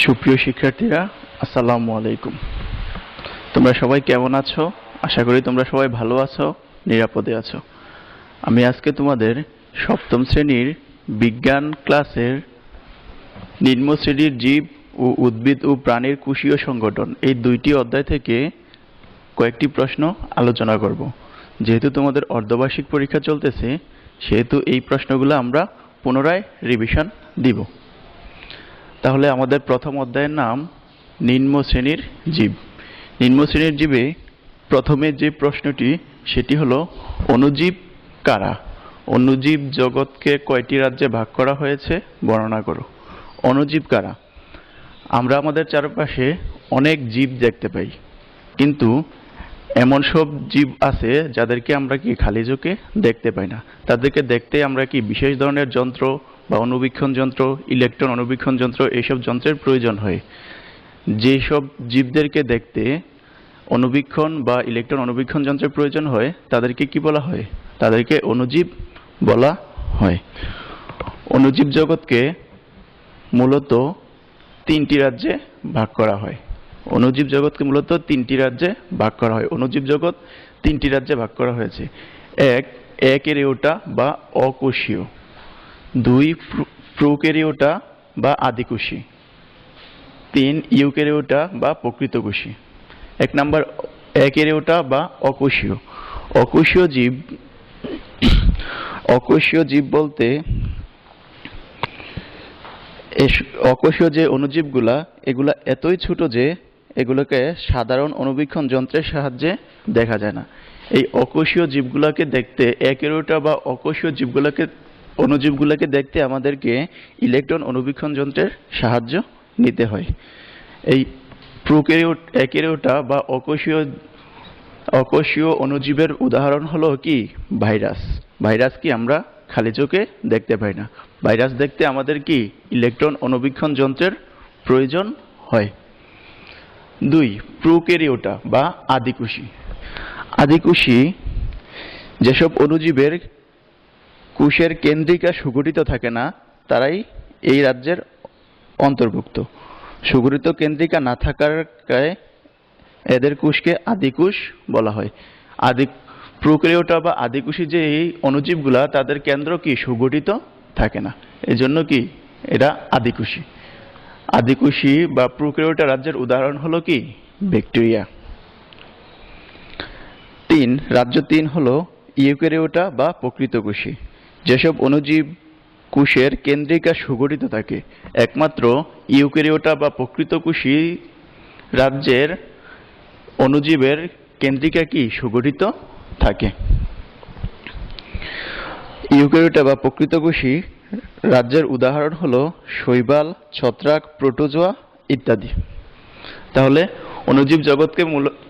সুপ্রিয় শিক্ষার্থীরা, আসসালামু আলাইকুম। তোমরা সবাই কেমন আছো? আশা করি তোমরা সবাই ভালো আছো, নিরাপদে আছো। আমি আজকে তোমাদের সপ্তম শ্রেণীর বিজ্ঞান ক্লাসের নিম্ন শ্রেণীর জীব ও উদ্ভিদ ও প্রাণীর কোষীয় সংগঠন এই দুইটি অধ্যায় থেকে কয়েকটি প্রশ্ন আলোচনা করব। যেহেতু তোমাদের অর্ধবার্ষিক পরীক্ষা চলতেছে, সেহেতু এই প্রশ্নগুলো আমরা পুনরায় রিভিশন দিব। তাহলে আমাদের প্রথম অধ্যায়ের নাম নিম্ন শ্রেণীর জীব। নিম্ন শ্রেণীর জীবে প্রথমে যে প্রশ্নটি সেটি হলো অণুজীব কারা? অণুজীব জগৎকে কয়টি রাজ্যে ভাগ করা হয়েছে বর্ণনা করো। অণুজীব কারা? আমরা আমাদের চারপাশে অনেক জীব দেখতে পাই, কিন্তু এমন সব জীব আছে যাদেরকে আমরা কি খালি চোখে দেখতে পাই না। তাদেরকে দেখতে আমরা কি বিশেষ ধরনের যন্ত্র বা অণুবীক্ষণ যন্ত্র, ইলেকট্রন অণুবীক্ষণ যন্ত্র এইসব যন্ত্রের প্রয়োজন হয়। যেসব জীবদেরকে দেখতে অণুবীক্ষণ বা ইলেকট্রন অণুবীক্ষণ যন্ত্রের প্রয়োজন হয় তাদেরকে কি বলা হয়? তাদেরকে অণুজীব বলা হয়। অণুজীব জগৎকে মূলত তিনটি রাজ্যে ভাগ করা হয়। অণুজীব জগৎকে মূলত তিনটি রাজ্যে ভাগ করা হয়। অণুজীব জগৎ তিনটি রাজ্যে ভাগ করা হয়েছে। এক, এক্যারিওটা বা অকোষীয়। দুই, প্রোক্যারিওটা বা আদিকোষী। তিন, ইউক্যারিওটা বা প্রকৃতকোষী। এক নম্বর, এক্যারিওটা বা অকোষীয়। অকোষীয় জীব অকোষীয় জীব বলতে অকোষীয় যে অণুজীবগুলা, এগুলা এতই ছোট যে এগুলোকে সাধারণ অণুবীক্ষণ যন্ত্রের সাহায্যে দেখা যায় না। এই অকোষীয় জীবগুলোকে দেখতে, এক্যারিওটা বা অকোষীয় অণুজীবগুলোকে দেখতে আমাদেরকে ইলেকট্রন অণুবীক্ষণ যন্ত্রের সাহায্য নিতে হয়। এই এক্যারিওটা বা অকোষীয় অণুজীবের উদাহরণ হলো কি? ভাইরাস। ভাইরাস কি আমরা খালি চোখে দেখতে পাই না। ভাইরাস দেখতে আমাদের কি ইলেকট্রন অণুবীক্ষণ যন্ত্রের প্রয়োজন হয়। দুই, প্রোক্যারিওটা বা আদিকোষী। আদিকোষী যেসব অণুজীবের কোষের কেন্দ্রিকা সুগঠিত থাকে না, তারাই এই রাজ্যের অন্তর্ভুক্ত। সুগঠিত কেন্দ্রিকা না থাকার কারণে এদের কোষকে আদিকোষ বলা হয়। প্রোক্যারিওটা বা আদিকোষী যে এই অণুজীবগুলা, তাদের কেন্দ্র কি সুগঠিত থাকে না, এজন্য কি এরা আদিকোষী। আদিকোষী বা প্রোক্যারিওটা রাজ্যের উদাহরণ হলো কি? ব্যাকটেরিয়া। তিন, রাজ্য তিন হলো ইউক্যারিওটা বা প্রকৃতকোষী। যেসব অণুজীব কোষের কেন্দ্রিকা সুগঠিত থাকে, একমাত্র ইউক্যারিওটা বা প্রকৃতকোষী রাজ্যের অণুজীবের কেন্দ্রিকা কি সুগঠিত থাকে। ইউক্যারিওটা বা প্রকৃতকোষী রাজ্যের উদাহরণ হলো শৈবাল, ছত্রাক, প্রোটোজোয়া ইত্যাদি। তাহলে অণুজীব জগৎকে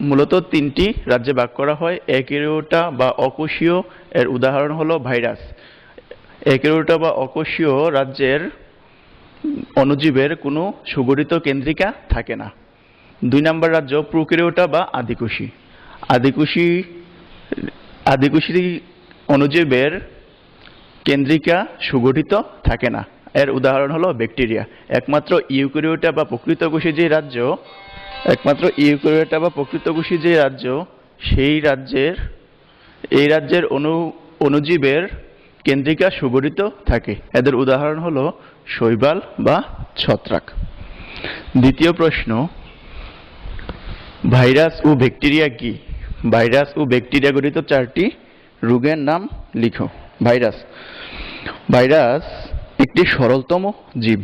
মূলত তিনটি রাজ্যে ভাগ করা হয়। এক্যারিওটা বা অকোষীয় এর উদাহরণ হলো ভাইরাস। এক্যারিওটা বা অকোষীয় রাজ্যের অণুজীবের কোনো সুগঠিত কেন্দ্রিকা থাকে না। দুই নম্বর রাজ্য প্রোক্যারিওটা বা আদিকোষী। আদিকোষী অণুজীবের কেন্দ্রিকা সুগঠিত থাকে না। এর উদাহরণ হলো ব্যাকটেরিয়া। একমাত্র ইউক্যারিওটা বা প্রকৃতকোষী যে রাজ্য, সেই রাজ্যের অণুজীবের কেন্দ্রিকা সুগঠিত থাকে। এদের উদাহরণ হলো শৈবাল বা ছত্রাক। দ্বিতীয় প্রশ্ন, ভাইরাস ও ব্যাকটেরিয়া কি? ভাইরাস ও ব্যাকটেরিয়া গঠিত চারটি রোগের নাম লিখো। ভাইরাস একটি সরলতম জীব।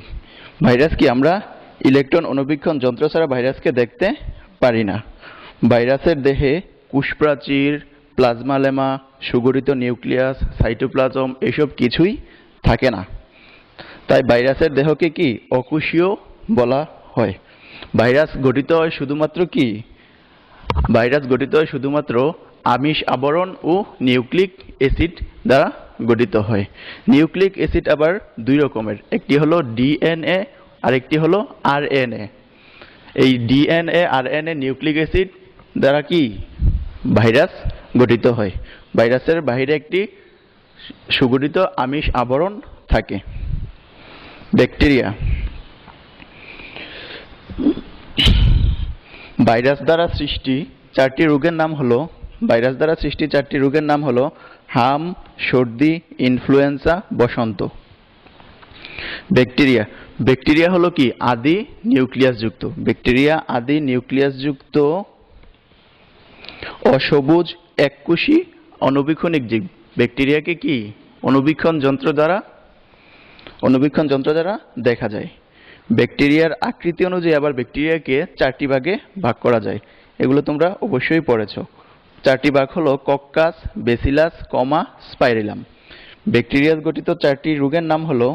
ভাইরাস কি আমরা ইলেকট্রন অণুবীক্ষণ যন্ত্র ছাড়া ভাইরাসকে দেখতে পারি না। ভাইরাসের দেহে কোষপ্রাচীর, প্লাজমা লেমা, সুগঠিত নিউক্লিয়াস, সাইটোপ্লাজম এসব কিছুই থাকে না। তাই ভাইরাসের দেহকে কি অকোষীয় বলা হয়। ভাইরাস গঠিত হয় শুধুমাত্র আমিষ আবরণ ও নিউক্লিক অ্যাসিড দ্বারা গঠিত হয়। নিউক্লিক অ্যাসিড আবার দুই রকমের, একটি হলো ডিএনএ আর একটি হলো আরএনএ। এই ডিএনএ আরএনএ নিউক্লিক অ্যাসিড দ্বারা কি ভাইরাস গঠিত হয়। ভাইরাসের বাহিরে একটি সুগঠিত আমিষ আবরণ থাকে। ব্যাকটেরিয়া ভাইরাস দ্বারা সৃষ্টি চারটি রোগের নাম হলো ভাইরাস দ্বারা সৃষ্টি চারটি রোগের নাম হলো হাম, সর্দি, ইনফ্লুয়েঞ্জা, বসন্ত। ব্যাকটেরিয়া ব্যাকটেরিয়া হলো কি আদি নিউক্লিয়াসযুক্ত ব্যাকটেরিয়া আদি নিউক্লিয়াসযুক্ত অসবুজ এককোষী অণুবীক্ষণিক জীব। ব্যাকটেরিয়াকে কি অণুবীক্ষণ যন্ত্র দ্বারা দেখা যায়। ব্যাকটেরিয়ার আকৃতি অনুযায়ী আবার ব্যাকটেরিয়াকে চারটি ভাগে ভাগ করা যায়। এগুলো তোমরা অবশ্যই পড়েছো। চারটি ভাগ হলো কক্কাস, বেসিলাস, স্পাইরেলাম। ব্যাকটেরিয়া গঠিত চারটি রোগের নাম হলো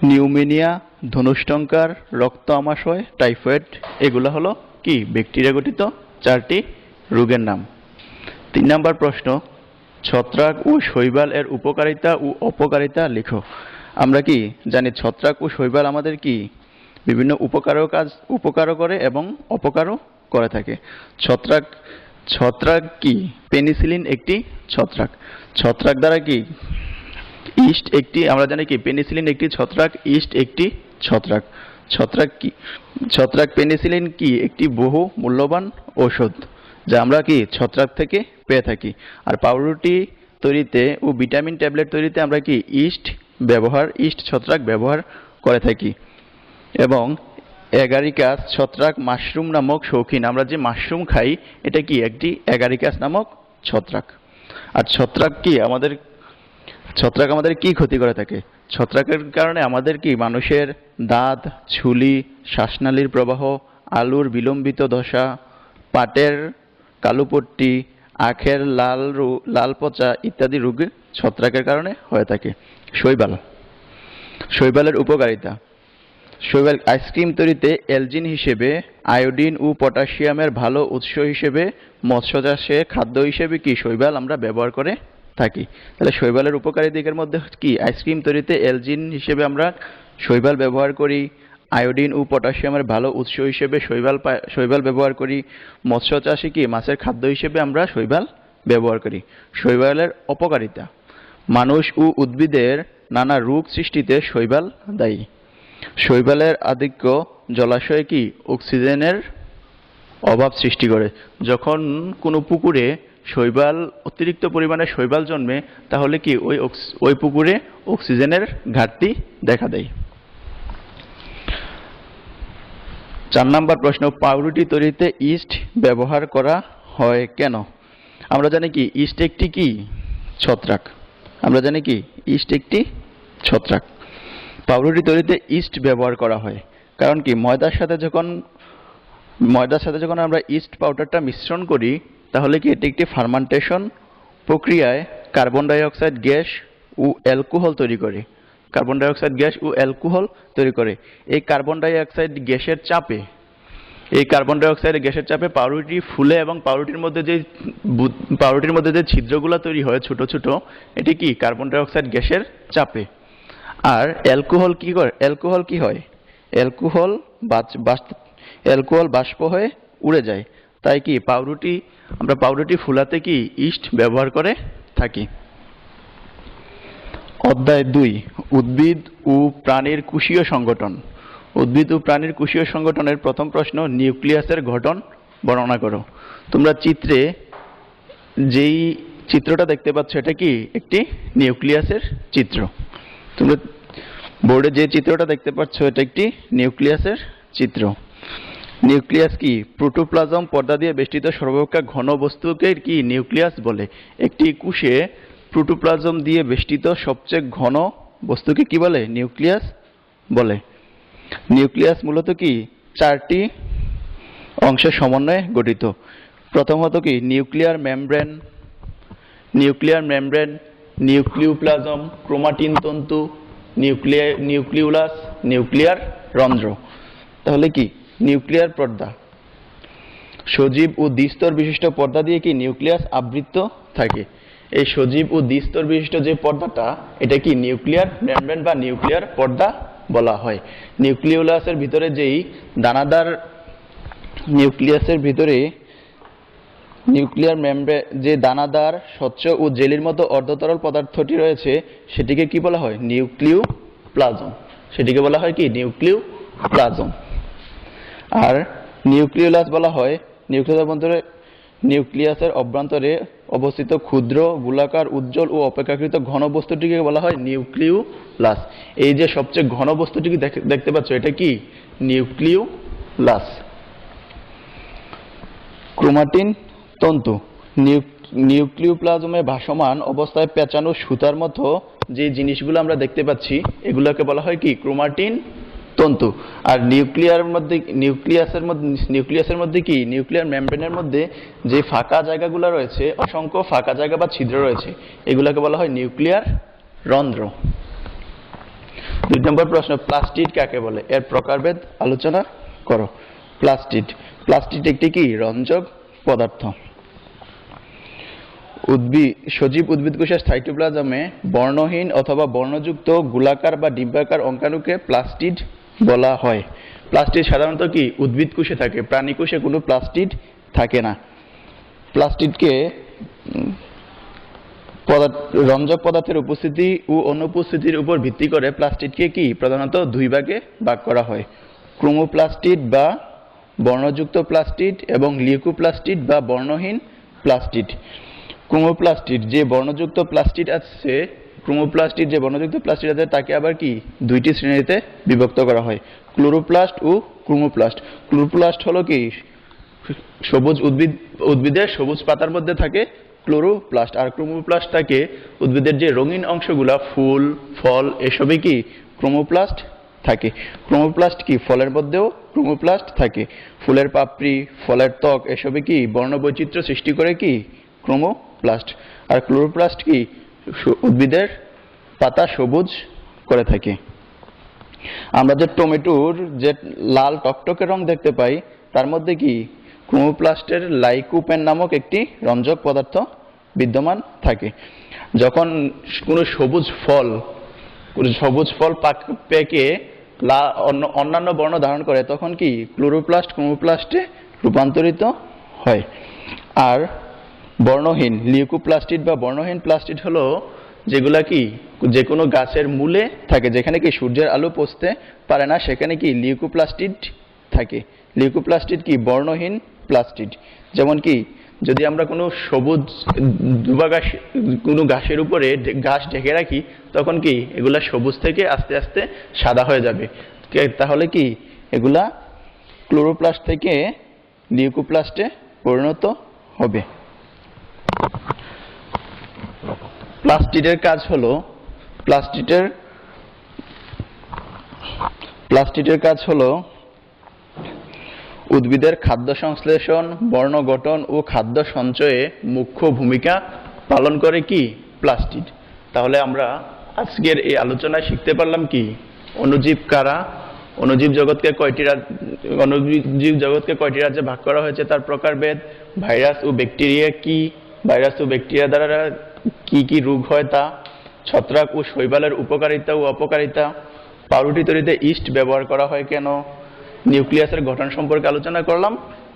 নিউমোনিয়া, ধনুষ্টঙ্কার, রক্ত আমাশয়, টাইফয়েড। এগুলো হলো কি ব্যাকটেরিয়া গঠিত চারটি রোগের নাম। 3 নম্বর প্রশ্ন, ছত্রাক ও শৈবাল এর উপকারিতা ও অপকারিতা লিখো। আমরা কি জানি ছত্রাক ও শৈবাল আমাদের কি বিভিন্ন উপকারও করে এবং অপকারও করে থাকে। ছত্রাক কি পেনিসিলিন একটি ছত্রাক। ছত্রাক দ্বারা কি ইস্ট একটি, আমরা জানি কি পেনিসিলিন একটি ছত্রাক, ইস্ট একটি ছত্রাক। ছত্রাক পেনিসিলিন কি একটি বহু মূল্যবান ঔষধ যা আমরা কি ছত্রাক থেকে পেয়ে থাকি। আর পাউরুটি তৈরিতে ও ভিটামিন ট্যাবলেট তৈরিতে আমরা কি ইস্ট ছত্রাক ব্যবহার করে থাকি। এবং এগারিকাস ছত্রাক মাশরুম নামক শৌখিন, আমরা যে মাশরুম খাই এটা কি একটি এগারিকাস নামক ছত্রাক। আর ছত্রাক আমাদের কি ক্ষতি করে থাকে। ছত্রাকের কারণে আমাদের কি মানুষের দাঁত, ঝুলি, শ্বাসনালীর প্রবাহ, আলুর বিলম্বিত দশা, পাটের কালুপট্টি, আখের লাল পচা ইত্যাদি রোগ ছত্রাকের কারণে হয়ে থাকে। শৈবালের উপকারিতা। শৈবাল আইসক্রিম তৈরিতে এলজিন হিসেবে, আয়োডিন ও পটাশিয়ামের ভালো উৎস হিসেবে, মৎস্য চাষে খাদ্য হিসেবে কি শৈবাল আমরা ব্যবহার করে থাকি। তাহলে শৈবালের উপকারী দিকের মধ্যে কি আইসক্রিম তৈরিতে এলজিন হিসেবে আমরা শৈবাল ব্যবহার করি, আয়োডিন ও পটাশিয়ামের ভালো উৎস হিসেবে শৈবাল ব্যবহার করি, মৎস্য চাষে কি মাছের খাদ্য হিসেবে আমরা শৈবাল ব্যবহার করি। শৈবালের অপকারিতা। মানুষ ও উদ্ভিদের নানা রোগ সৃষ্টিতে শৈবাল দায়ী। শৈবালের আধিক্য জলাশয়ে কি অক্সিজেনের অভাব সৃষ্টি করে। যখন কোনো পুকুরে অতিরিক্ত পরিমাণে শৈবাল জন্মে তাহলে কি ওই পুকুরে অক্সিজেনের ঘাটতি দেখা দেয়। 4 নম্বর প্রশ্ন, পাউরুটি তৈরিতে ইস্ট ব্যবহার করা হয় কেন। আমরা জানি কি ইস্ট একটি কি ছত্রাক। পাউরুটি তৈরিতে ইস্ট ব্যবহার করা হয় কারণ কি ময়দার সাথে যখন আমরা ইস্ট পাউডারটা মিশ্রণ করি তাহলে কি এটি একটি ফার্মেন্টেশন প্রক্রিয়ায় কার্বন ডাই অক্সাইড গ্যাস ও অ্যালকোহল তৈরি করে। এই কার্বন ডাই অক্সাইড গ্যাসের চাপে পাউরুটি ফুলে এবং পাউরুটির মধ্যে যে ছিদ্রগুলো তৈরি হয় ছোট ছোট, এটি কি কার্বন ডাই অক্সাইড গ্যাসের চাপে। আর অ্যালকোহল কি হয় অ্যালকোহল বাষ্প হয়ে উড়ে যায়। তাই কি আমরা পাউরুটি ফুলাতে কি ইস্ট ব্যবহার করে থাকি। অধ্যায় 2, উদ্ভিদ ও প্রাণীর কোষীয় সংগঠন। উদ্ভিদ ও প্রাণীর কোষীয় সংগঠনের প্রথম প্রশ্ন, নিউক্লিয়াসের গঠন বর্ণনা করো। তোমরা যেই চিত্রটা দেখতে পাচ্ছ এটা কি একটি নিউক্লিয়াসের চিত্র। তোমরা বোর্ডে যে চিত্রটা দেখতে পাচ্ছ এটা একটি নিউক্লিয়াসের চিত্র। নিউক্লিয়াস কি প্রোটোপ্লাজম পর্দা দিয়ে বেষ্টিত সর্বাপেক্ষা ঘন বস্তুকে কি নিউক্লিয়াস বলে। একটি কোষে প্রোটোপ্লাজম দিয়ে বেষ্টিত সবচেয়ে ঘন বস্তুকে কি বলে নিউক্লিয়াস বলে। নিউক্লিয়াস মূলত কি 4টি অংশের সমন্বয়ে গঠিত। প্রথমত কি নিউক্লিয়ার মেমব্রেন, নিউক্লিওপ্লাজম, ক্রোমাটিন তন্তু, নিউক্লিউলাস, নিউক্লিয়ার রন্ধ্র। তাহলে কি নিউক্লিয়ার পর্দা, সজীব ও দ্বিস্তর বিশিষ্ট পর্দা দিয়ে কি নিউক্লিয়াস আবৃত থাকে। এই সজীব ও দ্বিস্তর বিশিষ্ট যে পর্দাটা এটা কি নিউক্লিয়ার মেমব্রেন বা নিউক্লিয়ার পর্দা বলা হয়। নিউক্লিউলাসের ভিতরে যেই দানাদার নিউক্লিয়ার মেমব্রেন যে দানাদার স্বচ্ছ ও জেলির মতো অর্ধতরল পদার্থটি রয়েছে সেটিকে কি বলা হয় নিউক্লিওপ্লাজম। প্লাজম। আর নিউক্লিওলাস বলা হয় নিউক্লিয়াসের অভ্যন্তরে অবস্থিত ক্ষুদ্র গোলাকার উজ্জ্বল ও অপেক্ষাকৃত ঘন বস্তুটিকে বলা হয় নিউক্লিওলাস। এই যে সবচেয়ে ঘন বস্তুটিকে দেখতে পাচ্ছ, এটা কি? নিউক্লিওলাস। ক্রোমাটিন তন্তু। নিউক্লিওপ্লাজমে ভাসমান অবস্থায় পেঁচানো সুতার মতো যে জিনিসগুলো আমরা দেখতে পাচ্ছি, এগুলোকে বলা হয় কি? ক্রোমাটিন তন্তু। আর নিউক্লিয়াসের মধ্যে কি? নিউক্লিয়ার মেমব্রেনের মধ্যে যে ফাঁকা জায়গাগুলো রয়েছে, অসংখ্য ফাঁকা জায়গা বা ছিদ্র রয়েছে, এগুলোকে বলা হয় নিউক্লিয়ার রন্ধ্র। 2 নম্বর প্রশ্ন, প্লাস্টিড কাকে বলে? এর প্রকারভেদ আলোচনা করো। প্লাস্টিড একটি কি? রঞ্জক পদার্থ। সজীব উদ্ভিদকোষের সাইটোপ্লাজমে বর্ণহীন অথবা বর্ণযুক্ত গোলাকার বা ডিম্বাকার অঙ্গাণুকে প্লাস্টিড বলা হয়। প্লাস্টিড সাধারণত কি? উদ্ভিদ কোষে থাকে, প্রাণী কোষে কোনো প্লাস্টিড থাকে না। প্লাস্টিডকে রঞ্জক পদার্থের উপস্থিতি ও অনুপস্থিতির উপর ভিত্তি করে প্লাস্টিডকে কি? প্রধানত 2 ভাগে ভাগ করা হয়: ক্রোমোপ্লাস্টিড বা বর্ণযুক্ত প্লাস্টিড এবং লিউকোপ্লাস্টিড বা বর্ণহীন প্লাস্টিড। ক্রোমোপ্লাস্টিড যে বর্ণযুক্ত প্লাস্টিড আছে, তাকে আবার কি? 2টি শ্রেণীতে বিভক্ত করা হয়: ক্লোরোপ্লাস্ট ও ক্রোমোপ্লাস্ট। ক্লোরোপ্লাস্ট হলো কি? সবুজ উদ্ভিদের সবুজ পাতার মধ্যে থাকে ক্লোরোপ্লাস্ট। আর ক্রোমোপ্লাস্ট থাকে উদ্ভিদের যে রঙিন অংশগুলা, ফুল, ফল, এসবই কি? ক্রোমোপ্লাস্ট থাকে। ক্রোমোপ্লাস্ট কি? ফলের মধ্যেও ক্রোমোপ্লাস্ট থাকে। ফুলের পাপড়ি, ফলের ত্বক, এসবই কি? বর্ণবৈচিত্র্য সৃষ্টি করে কি? ক্রোমোপ্লাস্ট। আর ক্লোরোপ্লাস্ট কি? উদ্ভিদের পাতা সবুজ করে থাকে। আমরা যে টমেটোর যে লাল টকটকে রং দেখতে পাই, তার মধ্যে কি? ক্রোমোপ্লাস্টের লাইকোপেন নামক একটি রঞ্জক পদার্থ বিদ্যমান থাকে। যখন কোনো সবুজ ফল পেকে অন্যান্য বর্ণ ধারণ করে, তখন কি? ক্লোরোপ্লাস্ট ক্রোমোপ্লাস্টে রূপান্তরিত হয়। আর বর্ণহীন লিউকোপ্লাস্টিড বা বর্ণহীন প্লাস্টিড হলো যেগুলা কি? যে কোনো গাছের মূলে থাকে, যেখানে কি সূর্যের আলো পৌঁছতে পারে না, সেখানে কি? লিউকোপ্লাস্টিড থাকে। লিউকোপ্লাস্টিড কি? বর্ণহীন প্লাস্টিড। যেমন কি? যদি আমরা কোনো সবুজ কোনো ঘাসের উপরে ঘাস ঢেকে রাখি, তখন কি? এগুলা সবুজ থেকে আস্তে আস্তে সাদা হয়ে যাবে। তাহলে কি? এগুলা ক্লোরোপ্লাস্ট থেকে লিউকোপ্লাস্টে পরিণত হবে। প্লাস্টিডের কাজ হলো উদ্ভিদের খাদ্য সংশ্লেষণ, বর্ণ গঠন ও খাদ্য সঞ্চয়ে মুখ্য ভূমিকা পালন করে কি? প্লাস্টিড। তাহলে আমরা আজকের এই আলোচনায় শিখতে পারলাম কি? অণুজীব কারা, অণুজীব জগৎকে কয়টি রাজ্যে ভাগ করা হয়েছে, তার প্রকারভেদ, ভাইরাস ও ব্যাকটেরিয়া কি, ভাইরাস ও ব্যাকটেরিয়া দ্বারা কি কি রোগ হয় তা, ছত্রাক ও শৈবালের উপকারিতা ও অপকারিতা, পাউরুটি তৈরিতে ইস্ট ব্যবহার করা হয় কেন, নিউক্লিয়াসের গঠন সম্পর্কে আলোচনা করলাম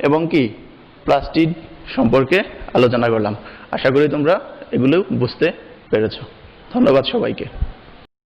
এবং কি? প্লাস্টিড সম্পর্কে আলোচনা করলাম। আশা করি তোমরা এগুলো বুঝতে পেরেছ। ধন্যবাদ সবাইকে।